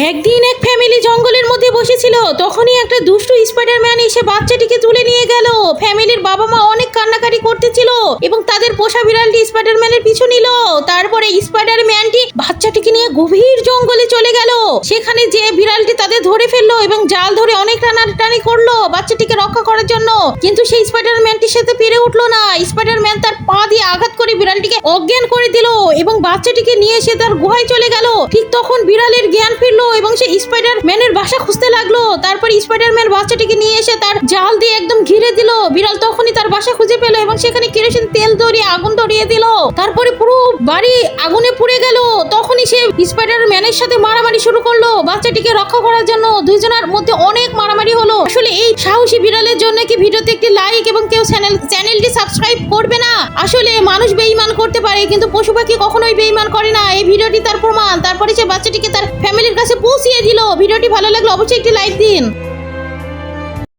একদিন এক ফ্যামিলি জঙ্গলের মধ্যে বসেছিল, তখনই একটা দুষ্টু স্পাইডারম্যান এসে বাচ্চাটিকে তুলে নিয়ে গেল। ফ্যামিলির বাবা মা অনেক কান্নাকাটি করতেছিল এবং তাদের পোষা বিড়ালটি স্পাইডারম্যানের পিছু নিল। তারপরে স্পাইডারম্যানটি বাচ্চাটিকে নিয়ে গভীর জঙ্গলে চলে গেল। সেখানে যে বিড়ালটি তাদের ধরে ফেললো এবং জাল ধরে অনেক টানাটানি করলো বাচ্চাটিকে রক্ষা করার জন্য, কিন্তু সেই স্পাইডারম্যানটির সাথে পেরে উঠলো না। স্পাইডারম্যান তার পা দিয়ে আঘাত করে বিড়ালটিকে অজ্ঞান করে দিল এবং বাচ্চাটিকে নিয়ে সে তার গুহায় চলে গেল। ঠিক তখন বিড়ালের জ্ঞান ফিরলো এবং সে স্পাইডারম্যানের বাসা খুঁজতে লাগলো। তারপর স্পাইডারম্যান বাচ্চাটিকে নিয়ে এসে তার জাল দিয়ে একদম ঘিরে দিল। বিড়াল তখনই তার বাসা খুঁজে পেল এবং সেখানে কেরোসিন তেল ধরিয়ে আগুন ধরিয়ে দিল। তারপরে পুরো বাড়ি আগুনে পুড়ে গেল। তখনই সে স্পাইডারম্যানের সাথে মারামারি শুরু করলো বাচ্চাটিকে রক্ষা করার জন্য। দুইজনের মধ্যে অনেক মারামারি হলো। আসলে এই সাহসী বিড়ালের জন্য কি ভিডিওতে একটি লাইক এবং কেউ চ্যানেলটি সাবস্ক্রাইব করবে না? আসলে মানুষ বেঈমান করতে পারে কিন্তু পশু পাখি কখনোই বেঈমান করে না। এই ভিডিওটি তার প্রমাণ। তারপরে সে বাচ্চাটিকে তার ফ্যামিলির কাছে পৌঁছিয়ে দিল। ভিডিওটি ভালো লাগলে অবশ্যই একটি লাইক দিন।